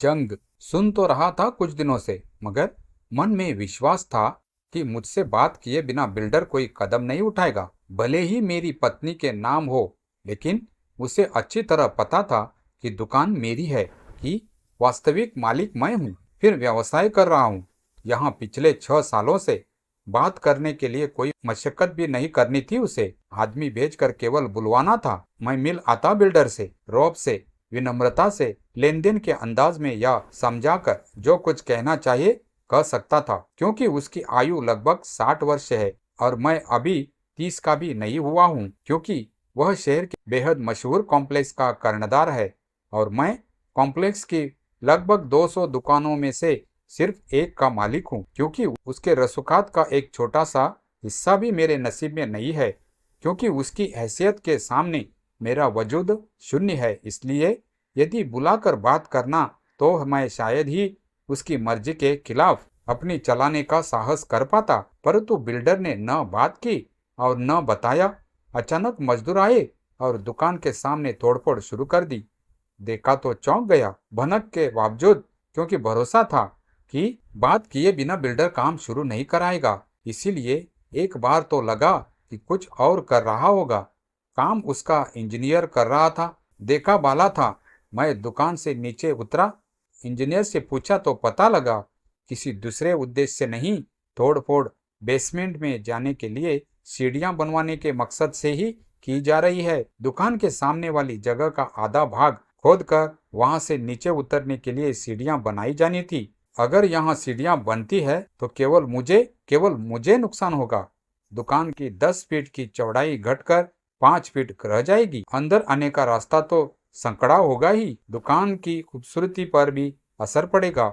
जंग सुन तो रहा था कुछ दिनों से, मगर मन में विश्वास था कि मुझसे बात किए बिना बिल्डर कोई कदम नहीं उठाएगा। भले ही मेरी पत्नी के नाम हो, लेकिन उसे अच्छी तरह पता था कि दुकान मेरी है, कि वास्तविक मालिक मैं हूँ, फिर व्यवसाय कर रहा हूँ। यहाँ पिछले 6 सालों से बात करने के लिए कोई मशक्कत भी नहीं करनी थी। उसे आदमी भेजकर केवल बुलवाना था। मैं मिल आता बिल्डर से, रौब से, विनम्रता से, लेनदेन के अंदाज में या समझाकर जो कुछ कहना चाहिए कह सकता था, क्योंकि उसकी आयु लगभग 60 वर्ष है और मैं अभी 30 का भी नहीं हुआ हूँ। क्योंकि वह शहर के बेहद मशहूर कॉम्प्लेक्स का कर्णधार है और मैं कॉम्प्लेक्स की लगभग 200 दुकानों में से सिर्फ एक का मालिक हूँ। क्योंकि उसके रसूखात का एक छोटा सा हिस्सा भी मेरे नसीब में नहीं है, क्योंकि उसकी हैसियत के सामने मेरा वजूद शून्य है। इसलिए यदि बुलाकर बात करना तो मैं शायद ही उसकी मर्जी के खिलाफ अपनी चलाने का साहस कर पाता। परंतु बिल्डर ने न बात की और न बताया। अचानक मजदूर आए और दुकान के सामने तोड़फोड़ शुरू कर दी। देखा तो चौंक गया, भनक के बावजूद, क्योंकि भरोसा था कि बात किए बिना बिल्डर काम शुरू नहीं कराएगा। इसीलिए एक बार तो लगा कि कुछ और कर रहा होगा। काम उसका इंजीनियर कर रहा था। देखा बाला था। मैं दुकान से नीचे उतरा, इंजीनियर से पूछा तो पता लगा किसी दूसरे उद्देश्य से नहीं, तोड़फोड़ बेसमेंट में जाने के लिए सीढ़ियां बनवाने के मकसद से ही की जा रही है। दुकान के सामने वाली जगह का आधा भाग खोदकर वहां से नीचे उतरने के लिए सीढ़ियां बनाई जानी थी। अगर यहाँ सीढ़ियां बनती है तो केवल मुझे नुकसान होगा। दुकान की 10 फीट की चौड़ाई घटकर 5 फीट रह जाएगी। अंदर आने का रास्ता तो संकड़ा होगा ही। दुकान की खूबसूरती पर भी असर पड़ेगा।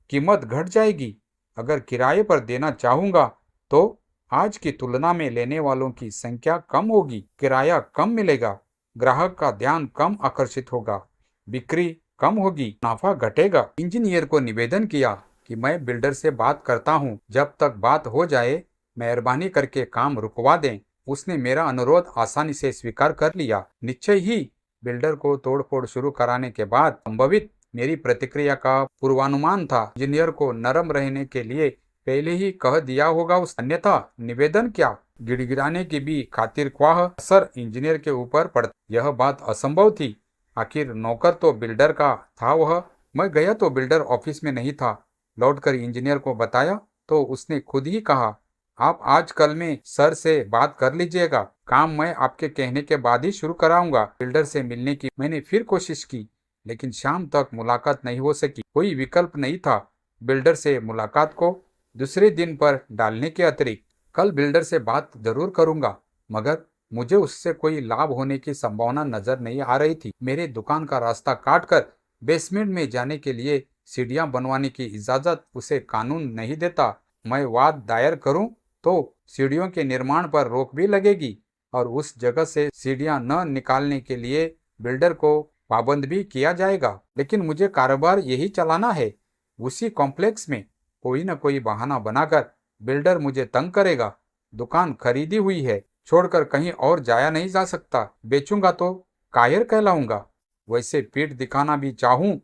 कीमत घट जाएगी। अगर किराए पर देना चाहूंगा तो आज की तुलना में लेने वालों की संख्या कम होगी, किराया कम मिलेगा, ग्राहक का ध्यान कम आकर्षित होगा, बिक्री कम होगी, मुनाफा घटेगा। इंजीनियर को निवेदन किया कि मैं बिल्डर से बात करता हूं, जब तक बात हो जाए मेहरबानी करके काम रुकवा दें। उसने मेरा अनुरोध आसानी से स्वीकार कर लिया। निश्चय ही बिल्डर को तोड़फोड़ शुरू कराने के बाद संभवित मेरी प्रतिक्रिया का पूर्वानुमान था। इंजीनियर को नरम रहने के लिए पहले ही कह दिया होगा उस, अन्यथा निवेदन क्या, गिड़गिड़ाने की भी खातिर ख्वाह असर इंजीनियर के ऊपर पड़ता। यह बात असंभव थी। आखिर नौकर तो बिल्डर का था। वह मैं गया तो बिल्डर ऑफिस में नहीं था। लौटकर इंजीनियर को बताया तो उसने खुद ही कहा, आप आज कल में सर से बात कर लीजिएगा, काम मैं आपके कहने के बाद ही शुरू कराऊंगा। बिल्डर से मिलने की मैंने फिर कोशिश की, लेकिन शाम तक मुलाकात नहीं हो सकी। कोई विकल्प नहीं था बिल्डर से मुलाकात को दूसरे दिन पर डालने के अतिरिक्त। कल बिल्डर से बात जरूर करूंगा, मगर मुझे उससे कोई लाभ होने की संभावना नजर नहीं आ रही थी। मेरे दुकान का रास्ता काटकर बेसमेंट में जाने के लिए सीढ़ियां बनवाने की इजाजत उसे कानून नहीं देता। मैं वाद दायर करूं तो सीढ़ियों के निर्माण पर रोक भी लगेगी और उस जगह से सीढ़ियां न निकालने के लिए बिल्डर को पाबंद भी किया जाएगा। लेकिन मुझे कारोबार यही चलाना है। उसी कॉम्प्लेक्स में कोई न कोई बहाना बनाकर बिल्डर मुझे तंग करेगा। दुकान खरीदी हुई है, छोड़कर कहीं और जाया नहीं जा सकता। बेचूंगा तो कायर कहलाऊंगा। वैसे पीठ दिखाना भी चाहूं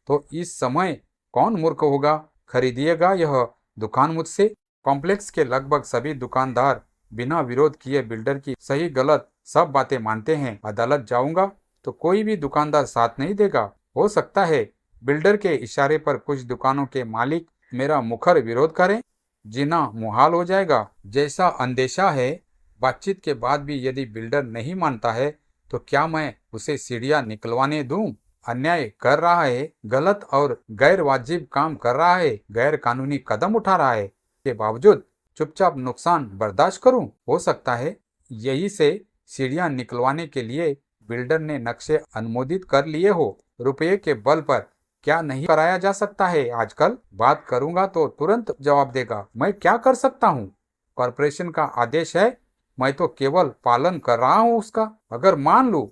तो इस समय कौन मूर्ख होगा, खरीदिएगा यह दुकान मुझसे। कॉम्प्लेक्स के लगभग सभी दुकानदार बिना विरोध किए बिल्डर की सही गलत सब बातें मानते हैं। अदालत जाऊंगा तो कोई भी दुकानदार साथ नहीं देगा। हो सकता है बिल्डर के इशारे पर कुछ दुकानों के मालिक मेरा मुखर विरोध करें, जीना मुहाल हो जाएगा। जैसा अंदेशा है, बातचीत के बाद भी यदि बिल्डर नहीं मानता है तो क्या मैं उसे सीढ़ियां निकलवाने दूं? अन्याय कर रहा है, गलत और गैर वाजिब काम कर रहा है, गैर कानूनी कदम उठा रहा है, के बावजूद चुपचाप नुकसान बर्दाश्त करूं? हो सकता है यही से सीढ़ियां निकलवाने के लिए बिल्डर ने नक्शे अनुमोदित कर लिए हो। रुपये के बल पर क्या नहीं कराया जा सकता है आजकल? बात करूंगा तो तुरंत जवाब देगा। मैं क्या कर सकता हूँ? कॉरपोरेशन का आदेश है, मैं तो केवल पालन कर रहा हूँ उसका। अगर मान लूं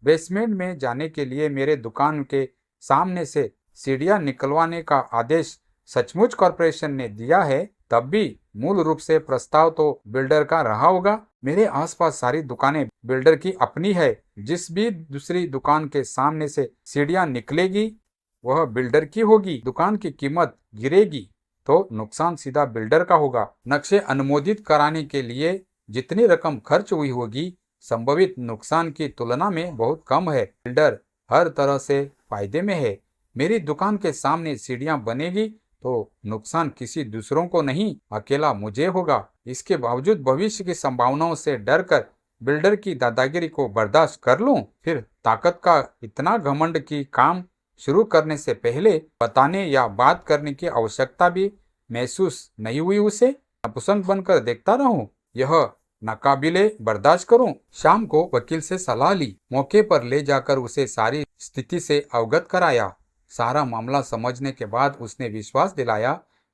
बेसमेंट में जाने के लिए मेरे दुकान के सामने से सीढ़ियां निकलवाने का आदेश सचमुच कॉरपोरेशन ने दिया है, तब भी मूल रूप से प्रस्ताव तो बिल्डर का रहा होगा। मेरे आसपास सारी दुकानें बिल्डर की अपनी है। जिस भी दूसरी दुकान के सामने से सीढ़ियां निकलेगी वह बिल्डर की होगी, दुकान की कीमत गिरेगी तो नुकसान सीधा बिल्डर का होगा। नक्शे अनुमोदित कराने के लिए जितनी रकम खर्च हुई होगी, संभवित नुकसान की तुलना में बहुत कम है। बिल्डर हर तरह से फायदे में है। मेरी दुकान के सामने सीढ़ियां बनेगी तो नुकसान किसी दूसरों को नहीं, अकेला मुझे होगा। इसके बावजूद भविष्य की संभावनाओं से डरकर बिल्डर की दादागिरी को बर्दाश्त कर लूं? फिर ताकत का इतना घमंड कि काम शुरू करने से पहले बताने या बात करने की आवश्यकता भी महसूस नहीं हुई उसे? नपुंसक बनकर देखता रहूं? यह नाकाबिले बर्दाश्त करूं? शाम को वकील से सलाह ली। मौके पर ले जाकर उसे सारी स्थिति से अवगत कराया। सारा मामला समझने के बाद उसने विश्वास दिलाया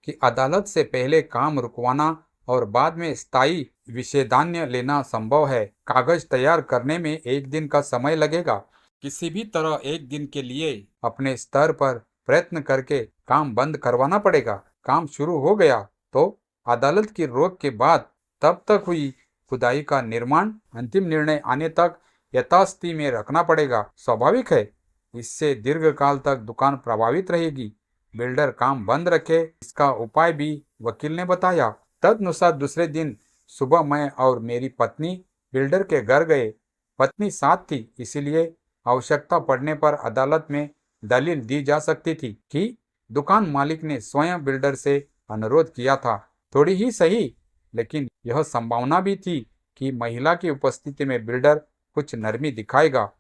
कि अदालत से पहले काम रुकवाना और बाद में स्थायी विषेधान्य लेना संभव है। कागज तैयार करने में 1 दिन का समय लगेगा। किसी भी तरह 1 दिन के लिए अपने स्तर पर प्रयत्न करके काम बंद करवाना पड़ेगा। काम शुरू हो गया तो अदालत की रोक के बाद तब तक हुई खुदाई का निर्माण अंतिम निर्णय आने तक यथास्थिति में रखना पड़ेगा। स्वाभाविक है, इससे दीर्घकाल तक दुकान प्रभावित रहेगी। बिल्डर काम बंद रखे, इसका उपाय भी वकील ने बताया। तदनुसार दूसरे दिन सुबह मैं और मेरी पत्नी बिल्डर के घर गए। पत्नी साथ थी, इसीलिए आवश्यकता पड़ने पर अदालत में दलील दी जा सकती थी कि दुकान मालिक ने स्वयं बिल्डर से अनुरोध किया था। थोड़ी ही सही, लेकिन यह संभावना भी थी कि महिला की उपस्थिति में बिल्डर कुछ नरमी दिखाएगा।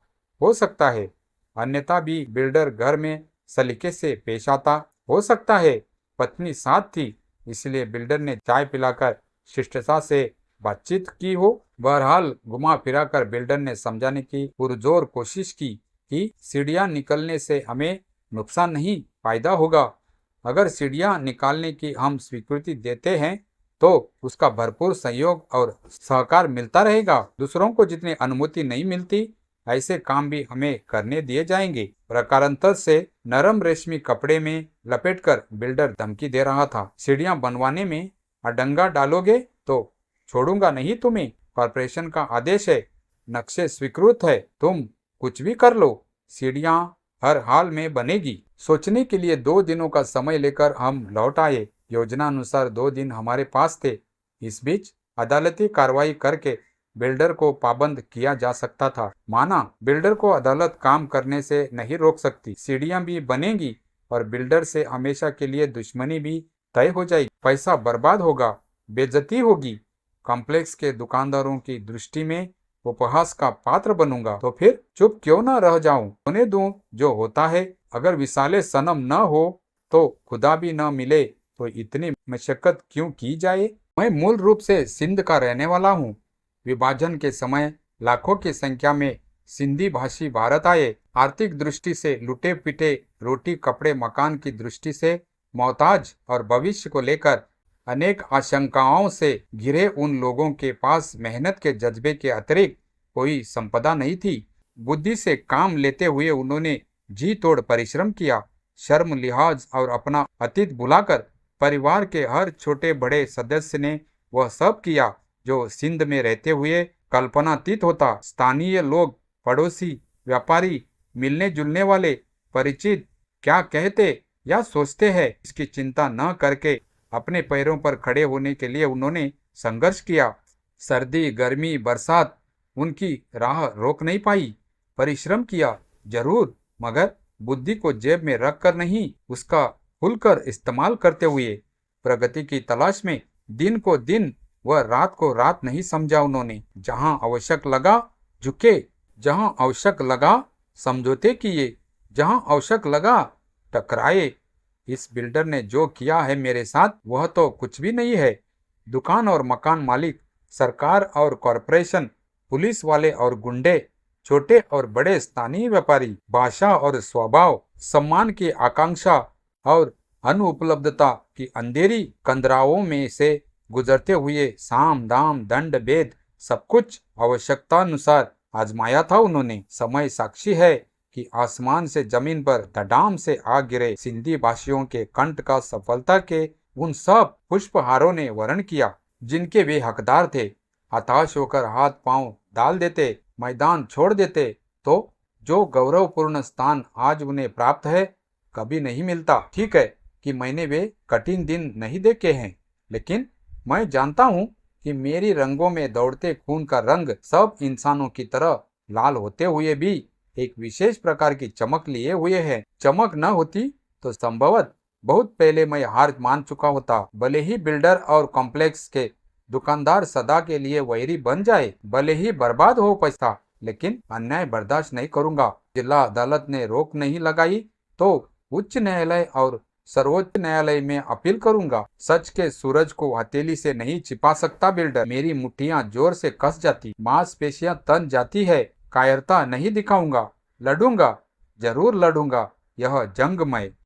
हो सकता है अन्यथा भी बिल्डर घर में सलीके से पेश आता। हो सकता है पत्नी साथ थी, इसलिए बिल्डर ने चाय पिलाकर शिष्टता से बातचीत की हो। बहरहाल घुमा फिरा कर बिल्डर ने समझाने की पुरजोर कोशिश की कि सीढ़ियां निकलने से हमें नुकसान नहीं, फायदा होगा। अगर सीढ़ियां निकालने की हम स्वीकृति देते हैं तो उसका भरपूर सहयोग और सहकार मिलता रहेगा। दूसरों को जितनी अनुमति नहीं मिलती, ऐसे काम भी हमें करने दिए जाएंगे। प्रकारांतर से नरम रेशमी कपड़े में लपेटकर बिल्डर धमकी दे रहा था। सीढ़ियां बनवाने में अडंगा डालोगे तो छोड़ूंगा नहीं तुम्हें। कॉर्पोरेशन का आदेश है, नक्शे स्वीकृत है, तुम कुछ भी कर लो, सीढ़ियां हर हाल में बनेगी। सोचने के लिए 2 दिनों का समय लेकर हम लौट आए। योजना अनुसार 2 दिन हमारे पास थे। इस बीच अदालती कार्रवाई करके बिल्डर को पाबंद किया जा सकता था। माना बिल्डर को अदालत काम करने से नहीं रोक सकती। सीढ़ियां भी बनेगी और बिल्डर से हमेशा के लिए दुश्मनी भी तय हो जाएगी। पैसा बर्बाद होगा, बेइज्जती होगी। कॉम्प्लेक्स के दुकानदारों की दृष्टि में उपहास का पात्र बनूंगा। तो फिर चुप क्यों न रह जाऊं? होने दूं जो होता है। अगर विसाले सनम न हो तो खुदा भी न मिले तो इतनी मशक्कत क्यों की जाए? मैं मूल रूप से सिंध का रहने वाला हूँ। विभाजन के समय लाखों की संख्या में सिंधी भाषी भारत आए। आर्थिक दृष्टि से लुटे पिटे, रोटी कपड़े मकान की दृष्टि से मोहताज और भविष्य को लेकर अनेक आशंकाओं से घिरे उन लोगों के पास मेहनत के जज्बे के अतिरिक्त कोई संपदा नहीं थी। बुद्धि से काम लेते हुए उन्होंने जी तोड़ परिश्रम किया। शर्म लिहाज और अपना अतीत भुलाकर परिवार के हर छोटे बड़े सदस्य ने वह सब किया जो सिंध में रहते हुए कल्पनातीत होता। स्थानीय लोग, पड़ोसी, व्यापारी, मिलने जुलने वाले, परिचित क्या कहते या सोचते हैं, इसकी चिंता न करके अपने पैरों पर खड़े होने के लिए उन्होंने संघर्ष किया। सर्दी, गर्मी, बरसात उनकी राह रोक नहीं पाई। परिश्रम किया जरूर, मगर बुद्धि को जेब में रख कर नहीं, उसका खुलकर इस्तेमाल करते हुए। प्रगति की तलाश में दिन को दिन वह रात को रात नहीं समझा उन्होंने। जहां आवश्यक लगा झुके, जहां आवश्यक लगा समझौते किए, जहां आवश्यक लगा टकराए। इस बिल्डर ने जो किया है मेरे साथ वह तो कुछ भी नहीं है। दुकान और मकान मालिक, सरकार और कॉरपोरेशन, पुलिस वाले और गुंडे, छोटे और बड़े स्थानीय व्यापारी, भाषा और स्वभाव, सम्मान की आकांक्षा और अनुपलब्धता की अंधेरी कंदराओं में से गुजरते हुए साम दाम दंड भेद सब कुछ आवश्यकतानुसार आजमाया था उन्होंने। समय साक्षी है कि आसमान से जमीन पर धड़ाम से आ गिरे सिंधी भाषियों के कंठ का सफलता के उन सब पुष्पहारों ने वर्ण किया जिनके वे हकदार थे। हताश होकर हाथ पांव डाल देते, मैदान छोड़ देते तो जो गौरवपूर्ण स्थान आज उन्हें प्राप्त है, कभी नहीं मिलता। ठीक है कि मैंने वे कठिन दिन नहीं देखे हैं, लेकिन मैं जानता हूँ कि मेरी रंगों में दौड़ते खून का रंग सब इंसानों की तरह लाल होते हुए भी एक विशेष प्रकार की चमक लिए हुए है। चमक न होती तो संभवत बहुत पहले मैं हार मान चुका होता। भले ही बिल्डर और कॉम्प्लेक्स के दुकानदार सदा के लिए वैरी बन जाए, भले ही बर्बाद हो पैसा, लेकिन अन्याय बर्दाश्त नहीं करूंगा। जिला अदालत ने रोक नहीं लगाई तो उच्च न्यायालय और सर्वोच्च न्यायालय में अपील करूंगा। सच के सूरज को हथेली से नहीं छिपा सकता बिल्डर। मेरी मुट्ठियां जोर से कस जाती, मांसपेशियां तन जाती है। कायरता नहीं दिखाऊंगा, लड़ूंगा, जरूर लड़ूंगा। यह जंग मैं